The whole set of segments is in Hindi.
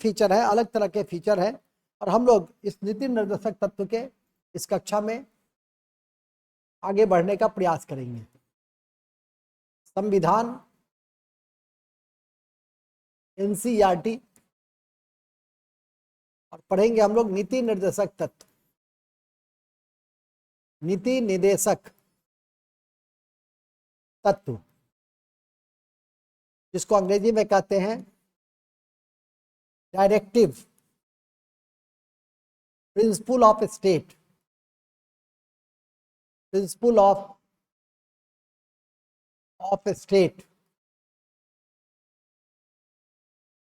फीचर है, अलग तरह के फीचर है, और हम लोग इस नीति निर्देशक तत्व के इस कक्षा में आगे बढ़ने का प्रयास करेंगे। संविधान, एनसीईआरटी, और पढ़ेंगे हम लोग नीति निर्देशक तत्व, नीति निर्देशक तत्व, जिसको अंग्रेजी में कहते हैं directive principle of state, principle of state.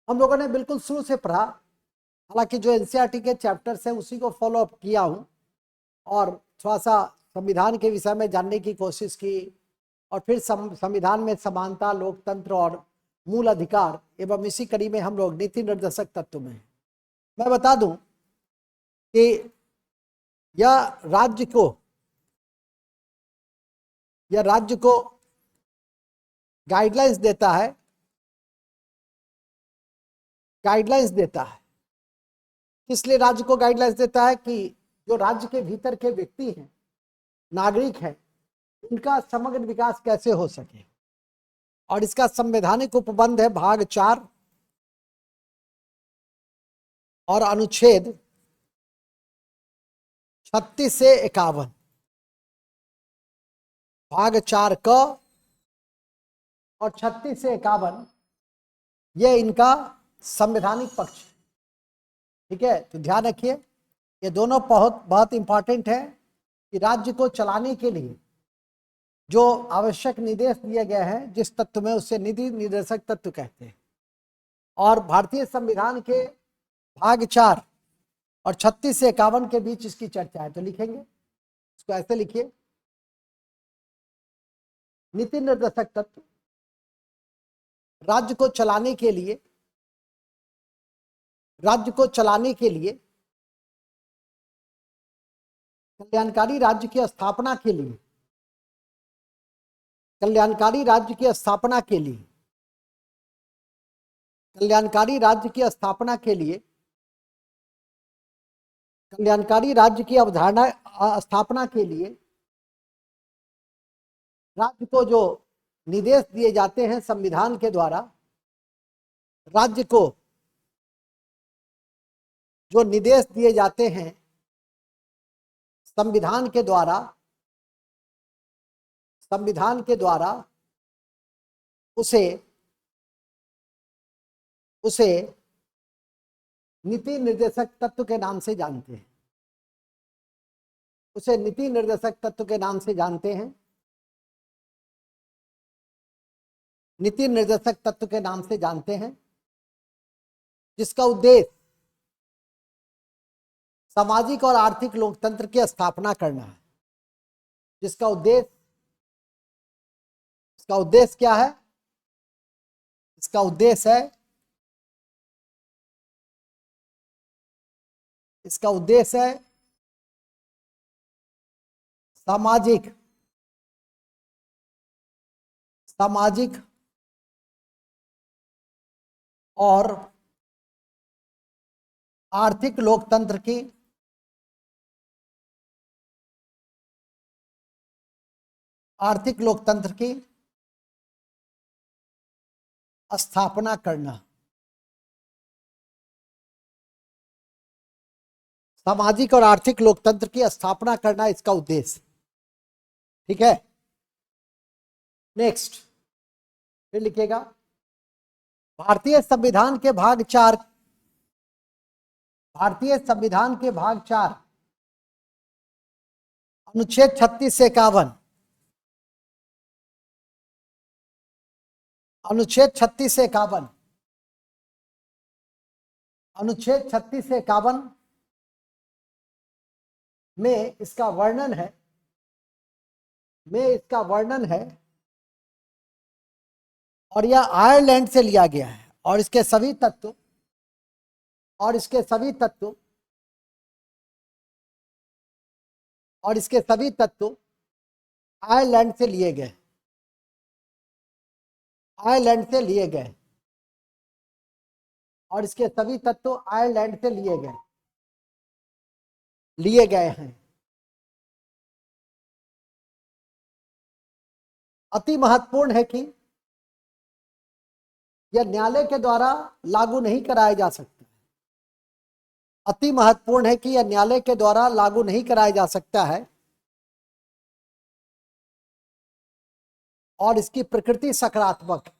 हम लोगों ने बिल्कुल शुरू से पढ़ा, हालांकि जो एनसीईआरटी के चैप्टर्स हैं उसी को फॉलो अप किया हूं, और थोड़ा सा संविधान के विषय में जानने की कोशिश की, और फिर संविधान में समानता, लोकतंत्र और मूल अधिकार, एवं इसी कड़ी में हम लोग नीति निर्देशक तत्व में। मैं बता दूं कि यह राज्य को गाइडलाइंस देता है, इसलिए राज्य को गाइडलाइंस देता है कि जो राज्य के भीतर के व्यक्ति हैं, नागरिक हैं, उनका समग्र विकास कैसे हो सके। और इसका संवैधानिक उपबंध है भाग 4 और अनुच्छेद 36 से 51। भाग 4 क और 36 से 51 ये इनका संवैधानिक पक्ष, ठीक है। तो ध्यान रखिए, ये दोनों बहुत इंपॉर्टेंट है कि राज्य को चलाने के लिए जो आवश्यक निर्देश दिए गए हैं जिस तत्व में, उससे नीति निर्देशक तत्व कहते हैं। और भारतीय संविधान के भाग 4 और 36 से 51 के बीच इसकी चर्चा है। तो लिखेंगे इसको, ऐसे लिखिए, नीति निर्देशक तत्व राज्य को चलाने के लिए कल्याणकारी राज्य की स्थापना के लिए, कल्याणकारी राज्य की स्थापना के लिए कल्याणकारी राज्य की अवधारणा स्थापना के लिए राज्य को जो निर्देश दिए जाते हैं संविधान के द्वारा, राज्य को जो निर्देश दिए जाते हैं संविधान के द्वारा, उसे नीति निर्देशक तत्व के नाम से जानते हैं। उसे नीति निर्देशक तत्व के नाम से जानते हैं, नीति निर्देशक तत्व के नाम से जानते हैं, जिसका उद्देश्य सामाजिक और आर्थिक लोकतंत्र की स्थापना करना है। इसका उद्देश्य क्या है? इसका उद्देश्य है सामाजिक और आर्थिक लोकतंत्र की स्थापना करना। सामाजिक और आर्थिक लोकतंत्र की स्थापना करना इसका उद्देश्य, ठीक है। नेक्स्ट फिर लिखिएगा, भारतीय संविधान के भाग 4 अनुच्छेद 36 से 51, अनुच्छेद 36 से 51 में इसका वर्णन है, और यह आयरलैंड से लिया गया है, और इसके सभी तत्व आयरलैंड से लिए गए, और इसके सभी तत्व आयरलैंड से लिए गए हैं। अति महत्वपूर्ण है कि यह न्यायालय के द्वारा लागू नहीं कराया जा सकता। अति महत्वपूर्ण है कि यह न्यायालय के द्वारा लागू नहीं कराया जा सकता है और इसकी प्रकृति सकारात्मक है।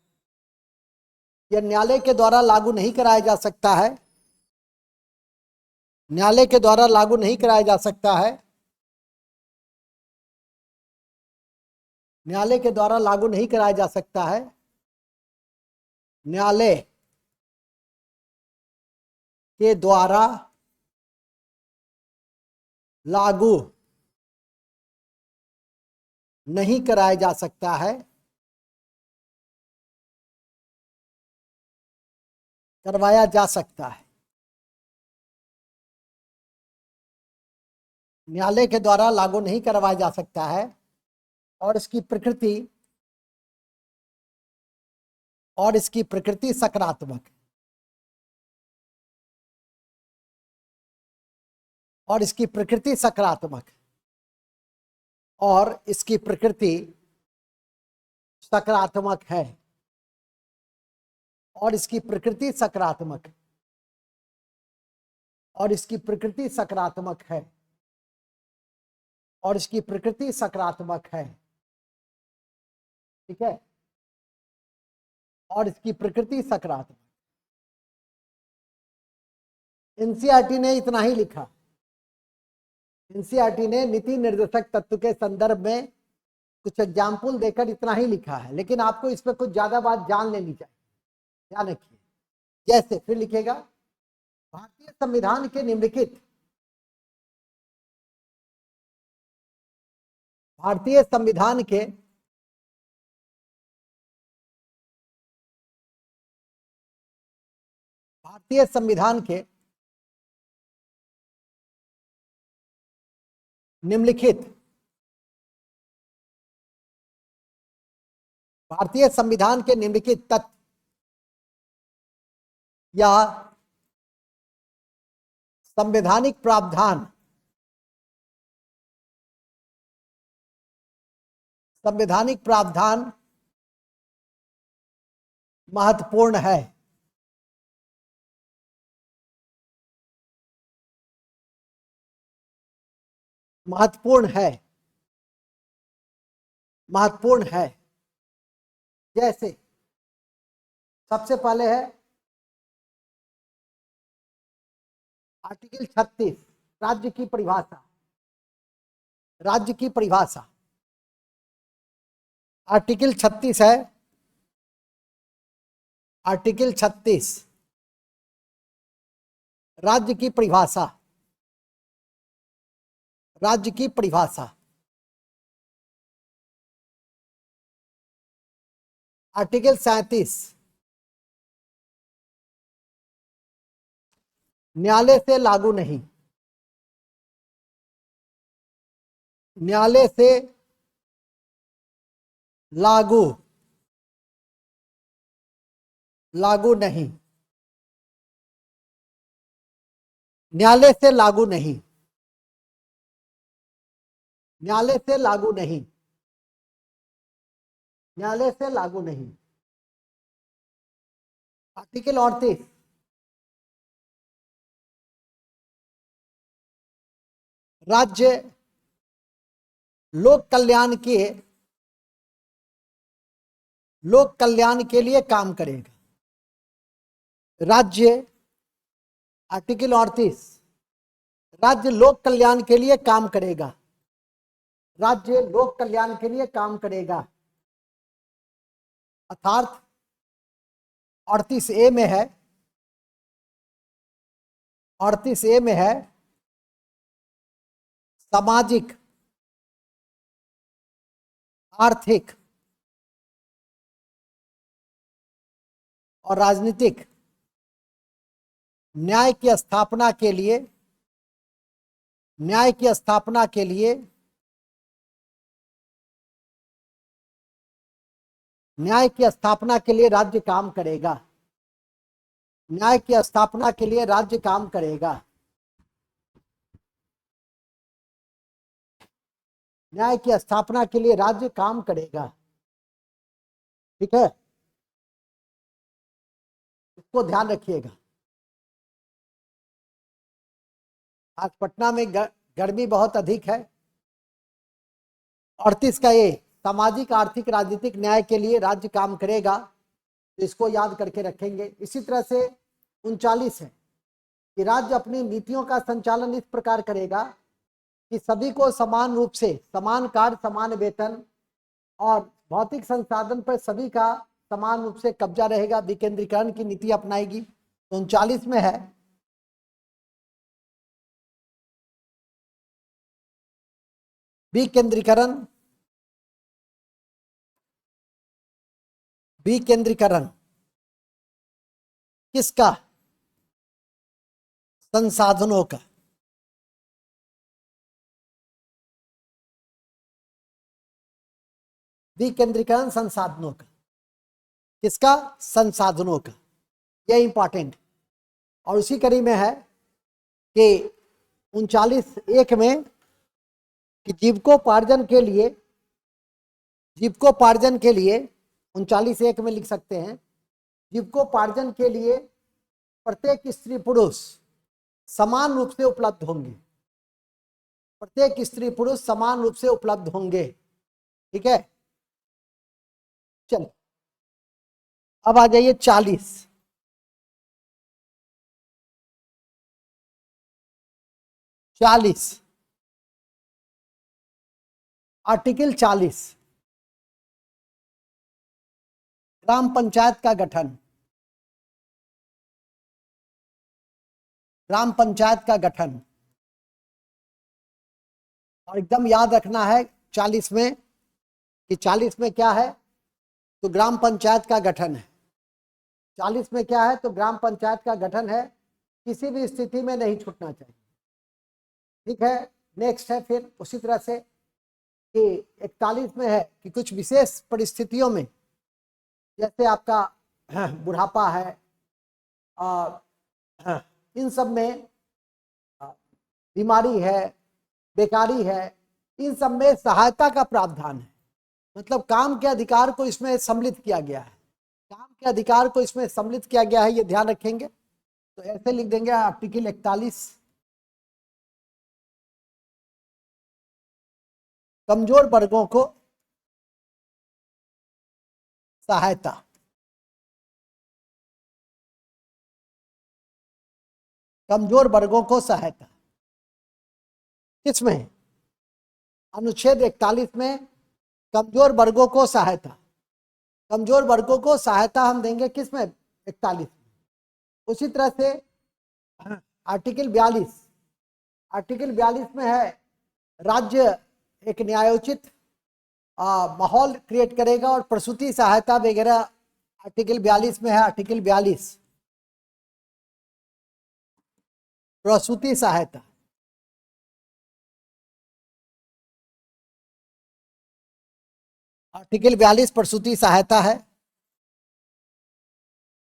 यह न्यायालय के द्वारा लागू नहीं कराया जा सकता है, न्यायालय के द्वारा लागू नहीं कराया जा सकता है, न्यायालय के द्वारा लागू नहीं कराया जा सकता है, न्यायालय के द्वारा लागू नहीं कराया जा सकता है, करवाया जा सकता है। न्यायालय के द्वारा लागू नहीं करवाया जा सकता है और इसकी प्रकृति सकारात्मक है। और इसकी प्रकृति सकारात्मक है। और इसकी प्रकृति सकारात्मक है। और इसकी प्रकृति सकारात्मक है। और इसकी प्रकृति सकारात्मक है। और इसकी प्रकृति सकारात्मक है। ठीक है, और इसकी प्रकृति सकारात्मक। एनसीईआरटी ने इतना ही लिखा। एनसीईआरटी ने नीति निर्देशक तत्व के संदर्भ में कुछ एग्जाम्पल देकर इतना ही लिखा है, लेकिन आपको इस पर कुछ ज्यादा बात जान लेनी चाहिए। ध्यान रखिए, जैसे फिर लिखेगा भारतीय संविधान के निम्नलिखित भारतीय संविधान के भारतीय संविधान के निम्नलिखित भारतीय संविधान के निम्नलिखित तत्व या संवैधानिक प्रावधान महत्वपूर्ण है। महत्वपूर्ण है। जैसे सबसे पहले है आर्टिकल 36, राज्य की परिभाषा। आर्टिकल 36 है, आर्टिकल 36 राज्य की परिभाषा। आर्टिकल 37 न्यायालय से लागू नहीं। न्यायालय से लागू नहीं। न्यायालय से लागू नहीं। न्यायालय से लागू नहीं। न्यायालय से लागू नहीं। आर्टिकल 38 राज्य लोक कल्याण के लिए काम करेगा। राज्य आर्टिकल 38 राज्य लोक कल्याण के लिए काम करेगा। राज्य लोक कल्याण के लिए काम करेगा। अर्थात 38A में है, 38A में है सामाजिक, आर्थिक और राजनीतिक न्याय की स्थापना के लिए राज्य काम करेगा। न्याय की स्थापना के लिए राज्य काम करेगा। न्याय की स्थापना के लिए राज्य काम करेगा। ठीक है, इसको ध्यान रखिएगा। आज पटना में गर्मी बहुत अधिक है। 38 का ये सामाजिक आर्थिक राजनीतिक न्याय के लिए राज्य काम करेगा, तो इसको याद करके रखेंगे। इसी तरह से 39 है कि राज्य अपनी नीतियों का संचालन इस प्रकार करेगा कि सभी को समान रूप से समान कार्य समान वेतन और भौतिक संसाधन पर सभी का समान रूप से कब्जा रहेगा, विकेंद्रीकरण की नीति अपनाएगी। तो 39 में है विकेंद्रीकरण। विकेंद्रीकरण किसका? संसाधनों का। विकेंद्रीकरण संसाधनों का। किसका? संसाधनों का। यह इंपॉर्टेंट। और उसी कड़ी में है कि 39(1) में कि जीविकोपार्जन के लिए 39(1) में लिख सकते हैं, जीविकोपार्जन के लिए प्रत्येक स्त्री पुरुष समान रूप से उपलब्ध होंगे। प्रत्येक स्त्री पुरुष समान रूप से उपलब्ध होंगे। ठीक है, चलो अब आ जाइए 40। 40 आर्टिकल 40 ग्राम पंचायत का गठन। ग्राम पंचायत का गठन, और एकदम याद रखना है 40 में कि 40 में क्या है, तो ग्राम पंचायत का गठन है। 40 में क्या है, तो ग्राम पंचायत का गठन है, किसी भी स्थिति में नहीं छूटना चाहिए। ठीक है, नेक्स्ट है फिर उसी तरह से कि 41 में है कि कुछ विशेष परिस्थितियों में, जैसे आपका बुढ़ापा है और इन सब में, बीमारी है, बेकारी है, इन सब में सहायता का प्रावधान है। मतलब काम के अधिकार को इसमें सम्मिलित किया गया है। काम के अधिकार को इसमें सम्मिलित किया गया है, ये ध्यान रखेंगे। तो ऐसे लिख देंगे आर्टिकल 41। कमजोर वर्गों को सहायता। कमजोर वर्गों को सहायता किसमें? अनुच्छेद 41 में कमजोर वर्गों को सहायता। कमजोर वर्गों को सहायता हम देंगे किसमें? 41 में। उसी तरह से आर्टिकल 42। आर्टिकल 42 में है राज्य एक न्यायोचित माहौल क्रिएट करेगा और प्रसूति सहायता वगैरह आर्टिकल 42 में है। आर्टिकल 42 प्रसूति सहायता। आर्टिकल 42 प्रसूति सहायता है।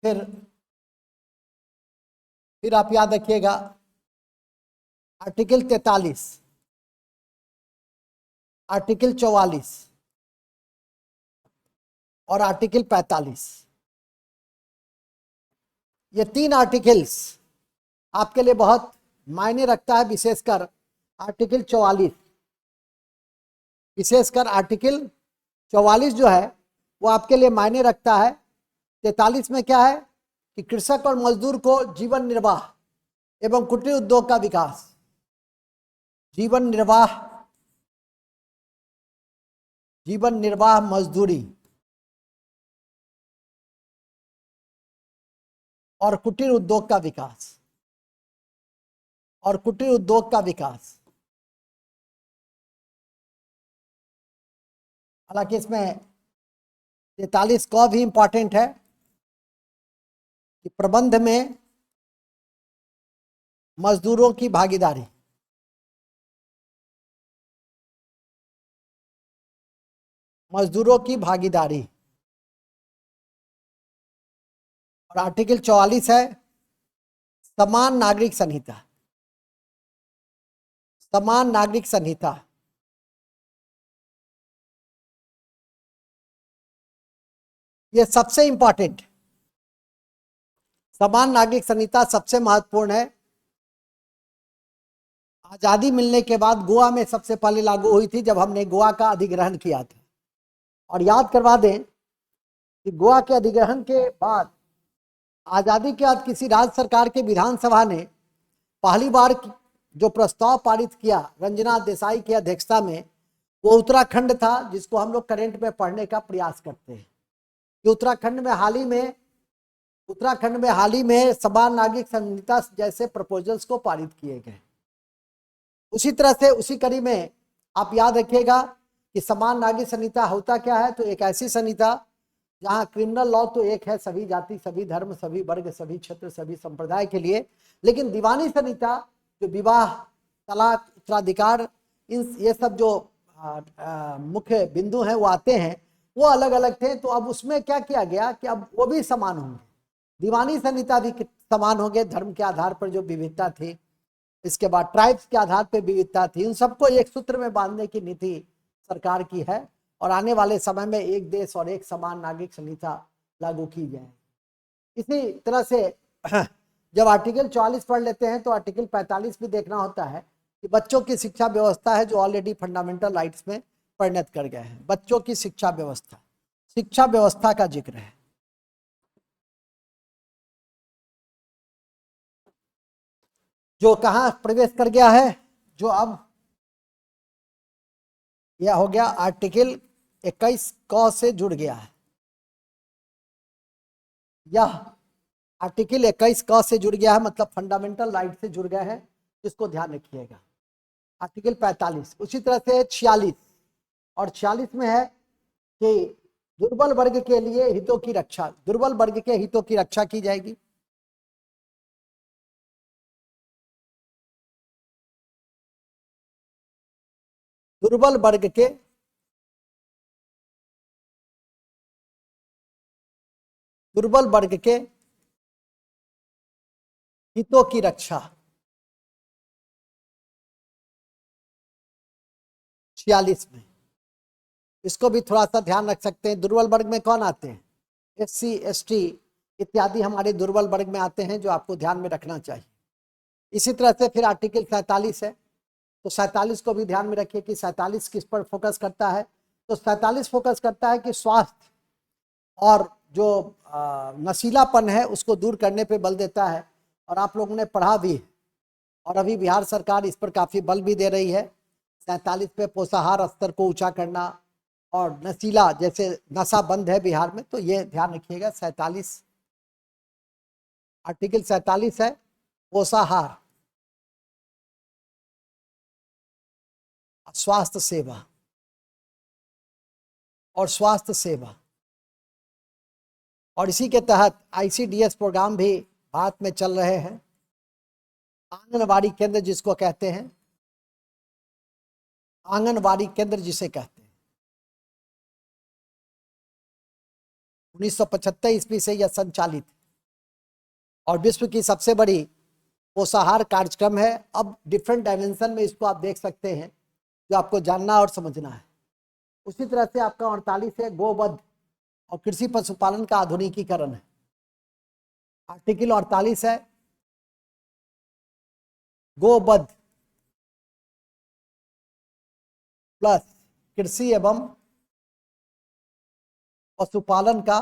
फिर आप याद रखिएगा आर्टिकल 43, आर्टिकल 44 और आर्टिकल 45। ये 3 आर्टिकल्स आपके लिए बहुत मायने रखता है, विशेषकर आर्टिकल 44। विशेषकर आर्टिकल 44 जो है वो आपके लिए मायने रखता है। 43 में क्या है कि कृषक और मजदूर को जीवन निर्वाह एवं कुटीर उद्योग का विकास। जीवन निर्वाह मजदूरी और कुटीर उद्योग का विकास। और कुटीर उद्योग का विकास, हालांकि इसमें 43 का भी इंपॉर्टेंट है कि प्रबंध में मजदूरों की भागीदारी। मजदूरों की भागीदारी। और आर्टिकल 44 है समान नागरिक संहिता, समान नागरिक संहिता ये सबसे इंपॉर्टेंट, समान नागरिक संहिता सबसे महत्वपूर्ण है। आजादी मिलने के बाद गोवा में सबसे पहले लागू हुई थी जब हमने गोवा का अधिग्रहण किया था। और याद करवा दें कि गोवा के अधिग्रहण के बाद, आजादी के बाद किसी राज्य सरकार के विधानसभा ने पहली बार जो प्रस्ताव पारित किया रंजना देसाई की अध्यक्षता में, वो उत्तराखंड था, जिसको हम लोग करंट में पढ़ने का प्रयास करते हैं कि उत्तराखंड में हाल ही में समान नागरिक संहिता जैसे प्रपोजल्स को पारित किए गए। उसी तरह से उसी कड़ी में आप याद रखिएगा कि समान नागरिक संहिता होता क्या है, तो एक ऐसी संहिता जहां क्रिमिनल लॉ तो एक है सभी जाति, सभी धर्म, सभी वर्ग, सभी क्षेत्र, सभी संप्रदाय के लिए, लेकिन दीवानी संहिता जो विवाह, तलाक, उत्तराधिकार, ये सब जो मुख्य बिंदु हैं वो आते हैं, वो अलग अलग थे। तो अब उसमें क्या किया गया कि अब वो भी समान होंगे, दीवानी संहिता भी समान होंगे, धर्म के आधार पर जो विविधता थी, इसके बाद ट्राइब्स के आधार पर विविधता थी, उन सबको एक सूत्र में बांधने की नीति सरकार की है और आने वाले समय में एक देश और एक समान नागरिक संहिता लागू की जाए। इसी तरह से जब आर्टिकल 44 पढ़ लेते हैं तो आर्टिकल 45 भी देखना होता है कि बच्चों की शिक्षा व्यवस्था है जो ऑलरेडी फंडामेंटल राइट्स में परिणत कर गए हैं। बच्चों की शिक्षा व्यवस्था का जिक्र है। जो कहां प्रवेश कर गया है, जो अब यह हो गया आर्टिकल 21 क से जुड़ गया है, यह आर्टिकल 21 क से जुड़ गया है, मतलब फंडामेंटल राइट से जुड़ गया है, इसको ध्यान रखिएगा। आर्टिकल 45, उसी तरह से 46 और 46 में है कि दुर्बल वर्ग के लिए हितों की रक्षा, दुर्बल वर्ग के हितों की रक्षा की जाएगी। दुर्बल वर्ग के हितों की रक्षा 46 में, इसको भी थोड़ा सा ध्यान रख सकते हैं। दुर्बल वर्ग में कौन आते हैं? SC ST इत्यादि हमारे दुर्बल वर्ग में आते हैं, जो आपको ध्यान में रखना चाहिए। इसी तरह से फिर आर्टिकल 47 है, तो 47 को भी ध्यान में रखिए कि 47 किस पर फोकस करता है। तो 47 फोकस करता है कि स्वास्थ्य और जो नशीलापन है उसको दूर करने पे बल देता है, और आप लोगों ने पढ़ा भी है और अभी बिहार सरकार इस पर काफ़ी बल भी दे रही है। 47 पे पोषाहार स्तर को ऊंचा करना और नशीला, जैसे नशा बंद है बिहार में, तो ये ध्यान रखिएगा। 47 आर्टिकल 47 है पोषाहार, स्वास्थ्य सेवा और इसी के तहत ICDS प्रोग्राम भी भारत में चल रहे हैं। आंगनवाड़ी केंद्र जिसको कहते हैं, आंगनवाड़ी केंद्र जिसे कहते हैं, 1975 ईस्वी से यह संचालित और विश्व की सबसे बड़ी पोषाहार कार्यक्रम है। अब डिफरेंट डायमेंशन में इसको आप देख सकते हैं, जो आपको जानना और समझना है। उसी तरह से आपका 48 है गोवध और कृषि पशुपालन का आधुनिकीकरण है। आर्टिकल 48 है गोवध प्लस कृषि एवं पशुपालन का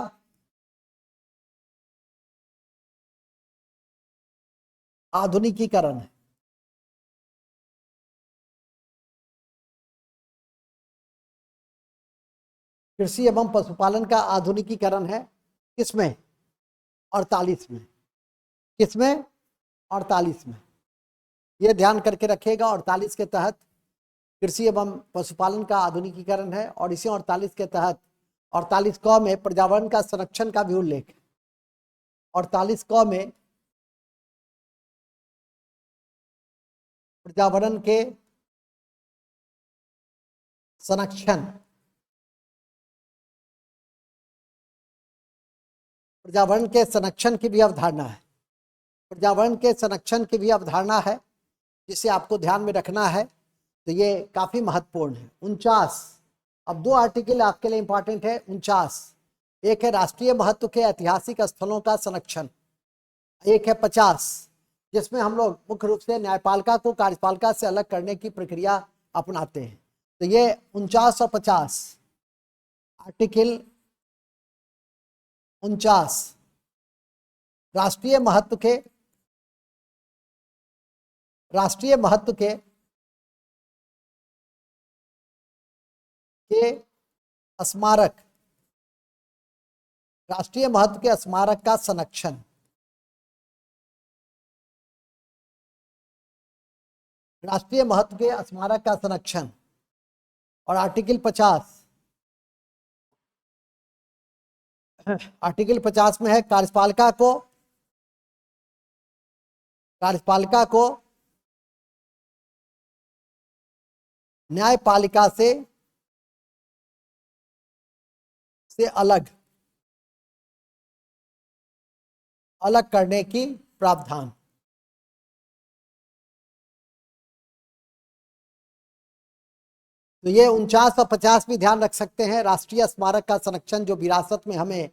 आधुनिकीकरण है। कृषि एवं पशुपालन का आधुनिकीकरण है किसमें? 48 में। किसमें? 48 में। यह ध्यान करके रखिएगा। 48 के तहत कृषि एवं पशुपालन का आधुनिकीकरण है और इसी 48 के तहत 48 क में पर्यावरण का संरक्षण का भी उल्लेख है। 48 क में पर्यावरण के संरक्षण, पर्यावरण के संरक्षण की भी अवधारणा है। पर्यावरण के संरक्षण की भी अवधारणा है जिसे आपको ध्यान में रखना है, तो ये काफी महत्वपूर्ण है। 49, अब 2 आर्टिकल आपके लिए इंपॉर्टेंट है। 49, एक है राष्ट्रीय महत्व के ऐतिहासिक स्थलों का संरक्षण, एक है 50 जिसमें हम लोग मुख्य रूप से न्यायपालिका को कार्यपालिका से अलग करने की प्रक्रिया अपनाते हैं। तो ये 49 और 50 आर्टिकल 49 राष्ट्रीय महत्व के स्मारक, राष्ट्रीय महत्व के स्मारक का संरक्षण, राष्ट्रीय महत्व के स्मारक का संरक्षण। और आर्टिकल 50, आर्टिकल 50 में है कार्यपालिका को न्यायपालिका से अलग करने की प्रावधान। तो ये 49 और 50 भी ध्यान रख सकते हैं। राष्ट्रीय स्मारक का संरक्षण, जो विरासत में हमें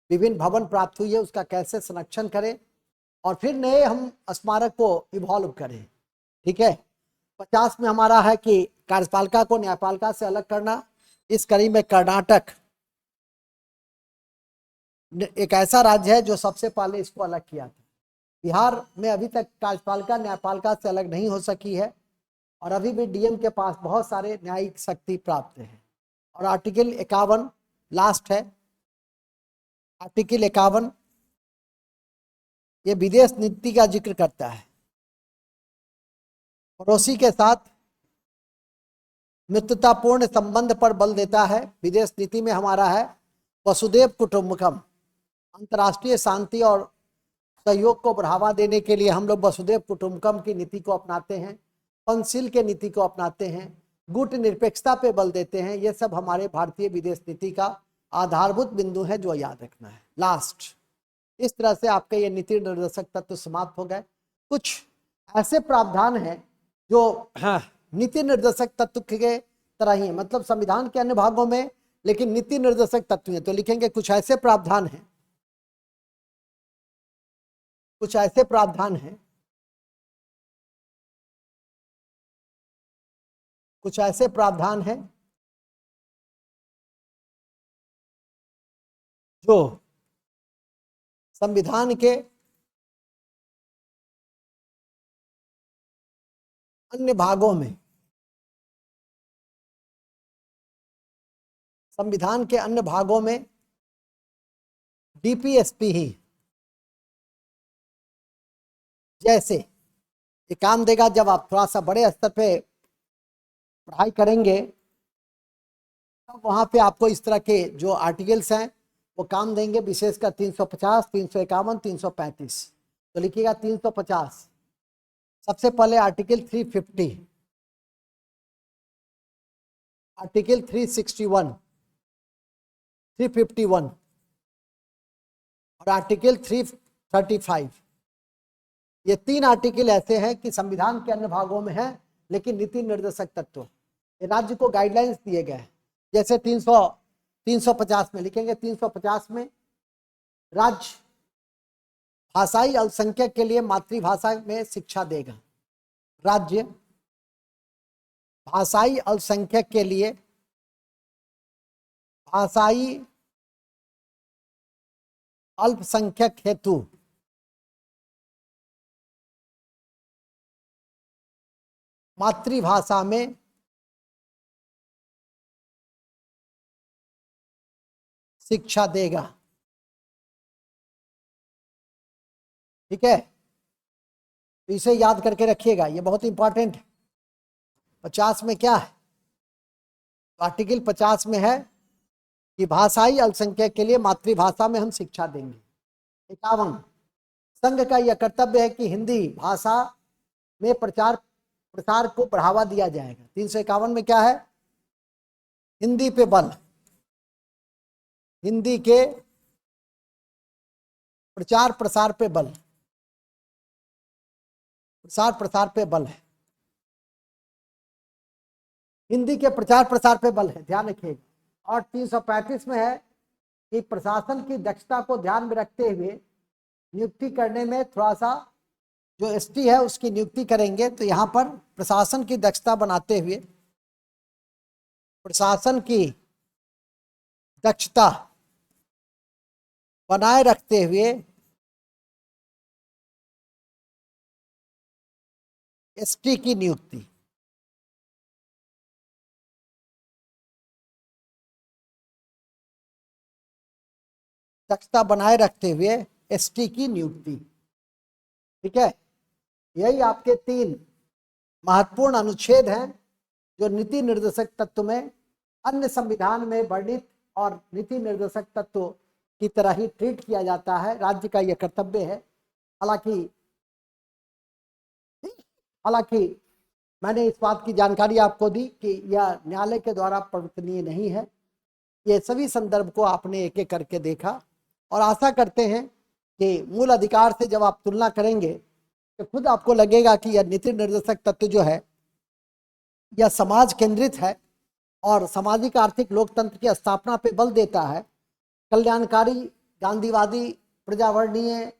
विभिन्न भवन प्राप्त हुई है, उसका कैसे संरक्षण करें और फिर नए हम स्मारक को इवॉल्व करें। ठीक है। 50 में हमारा है कि कार्यपालिका को न्यायपालिका से अलग करना। इस कड़ी में कर्नाटक एक ऐसा राज्य है जो सबसे पहले इसको अलग किया था। बिहार में अभी तक कार्यपालिका न्यायपालिका से अलग नहीं हो सकी है और अभी भी डीएम के पास बहुत सारे न्यायिक शक्ति प्राप्त है। और आर्टिकल 51 लास्ट है। आर्टिकल 51 ये विदेश नीति का जिक्र करता है। पड़ोसी के साथ मित्रतापूर्ण संबंध पर बल देता है। विदेश नीति में हमारा है वसुदेव कुटुंबकम। अंतर्राष्ट्रीय शांति और सहयोग को बढ़ावा देने के लिए हम लोग वसुदेव कुटुंबकम की नीति को अपनाते हैं, पंचशील के नीति को अपनाते हैं, गुट निरपेक्षता पे बल देते हैं। ये सब हमारे भारतीय विदेश नीति का आधारभूत बिंदु है जो याद रखना है। लास्ट, इस तरह से आपके ये नीति निर्देशक तत्व समाप्त हो गए। कुछ ऐसे प्रावधान हैं जो नीति निर्देशक तत्व के तरह ही है, मतलब संविधान के अन्य भागों में, लेकिन नीति निर्देशक तत्व है। तो लिखेंगे कुछ ऐसे प्रावधान हैं, कुछ ऐसे प्रावधान हैं, कुछ ऐसे प्रावधान हैं जो संविधान के अन्य भागों में, संविधान के अन्य भागों में डीपीएसपी ही जैसे ये काम देगा। जब आप थोड़ा सा बड़े स्तर पे पढ़ाई करेंगे तब वहां पे आपको इस तरह के जो आर्टिकल्स हैं वो काम देंगे, विशेषकर 350, 351, 335। तो लिखिएगा 350। सबसे पहले आर्टिकल 350, आर्टिकल 361, 351 और आर्टिकल 335। ये 3 आर्टिकल ऐसे हैं कि संविधान के अन्य भागों में है लेकिन नीति निर्देशक तत्व राज्य को गाइडलाइंस दिए गए हैं। जैसे 350 में लिखेंगे, 350 में राज्य भाषाई अल्पसंख्यक के लिए मातृभाषा में शिक्षा देगा। राज्य भाषाई अल्पसंख्यक के लिए भाषाई अल्पसंख्यक हेतु मातृभाषा में शिक्षा देगा। ठीक है, तो इसे याद करके रखिएगा, ये बहुत इंपॉर्टेंट है। 50 में क्या है? आर्टिकल 50 में है कि भाषाई अल्पसंख्यक के लिए मातृभाषा में हम शिक्षा देंगे। 51, संघ का यह कर्तव्य है कि हिंदी भाषा में प्रसार को बढ़ावा दिया जाएगा। 351 में क्या है? हिंदी पे बल, हिंदी के प्रचार प्रसार पे बल। प्रसार प्रसार पे बल है, हिंदी के प्रचार प्रसार पे बल है, ध्यान रखिएगा। और 335 में है कि प्रशासन की दक्षता को ध्यान में रखते हुए नियुक्ति करने में थोड़ा सा जो एसटी है उसकी नियुक्ति करेंगे। तो यहाँ पर प्रशासन की दक्षता बनाते हुए, प्रशासन की दक्षता बनाए रखते हुए एसटी की नियुक्ति, दक्षता बनाए रखते हुए एसटी की नियुक्ति। ठीक है, यही आपके 3 महत्वपूर्ण अनुच्छेद हैं जो नीति निर्देशक तत्व में अन्य संविधान में वर्णित और नीति निर्देशक तत्व की तरह ही ट्रीट किया जाता है। राज्य का यह कर्तव्य है। हालांकि मैंने इस बात की जानकारी आपको दी कि यह न्यायालय के द्वारा प्रवर्तनीय नहीं है। ये सभी संदर्भ को आपने एक एक करके देखा और आशा करते हैं कि मूल अधिकार से जब आप तुलना करेंगे तो खुद आपको लगेगा कि यह नीति निर्देशक तत्व जो है यह समाज केंद्रित है और सामाजिक आर्थिक लोकतंत्र की स्थापना पे बल देता है। कल्याणकारी, गांधीवादी, प्रजावर्णीय,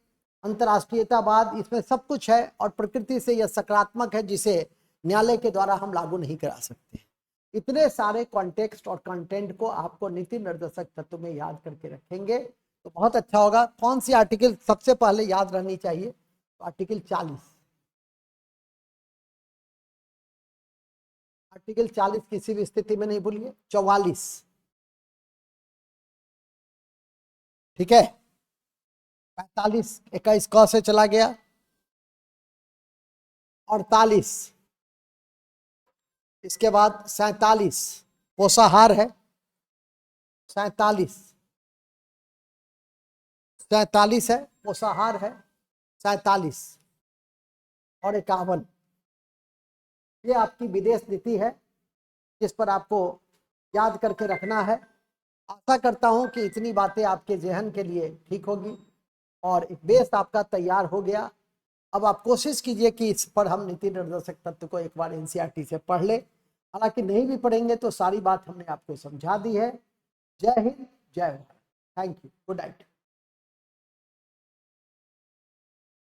अंतर्राष्ट्रीयतावाद, इसमें सब कुछ है और प्रकृति से यह सकारात्मक है जिसे न्यायालय के द्वारा हम लागू नहीं करा सकते। इतने सारे कॉन्टेक्स्ट और कंटेंट को आपको नीति निर्देशक तत्व में याद करके रखेंगे तो बहुत अच्छा होगा। कौन सी आर्टिकल सबसे पहले याद रहनी चाहिए? तो आर्टिकल 40, आर्टिकल 40 किसी भी स्थिति में नहीं भूलिए। 44, ठीक है। 45, 21 क से चला गया। 48, इसके बाद 47 पोषाहार है। 47 है, पोषाहार है 47 और 51। ये आपकी विदेश नीति है जिस पर आपको याद करके रखना है। आशा करता हूं कि इतनी बातें आपके जहन के लिए ठीक होगी और एक बेस आपका तैयार हो गया। अब आप कोशिश कीजिए कि इस पर हम नीति निर्देशक तत्व को एक बार एनसीईआरटी से पढ़ ले। हालांकि नहीं भी पढ़ेंगे तो सारी बात हमने आपको समझा दी है। जय हिंद, जय Bharat. Thank you, good night.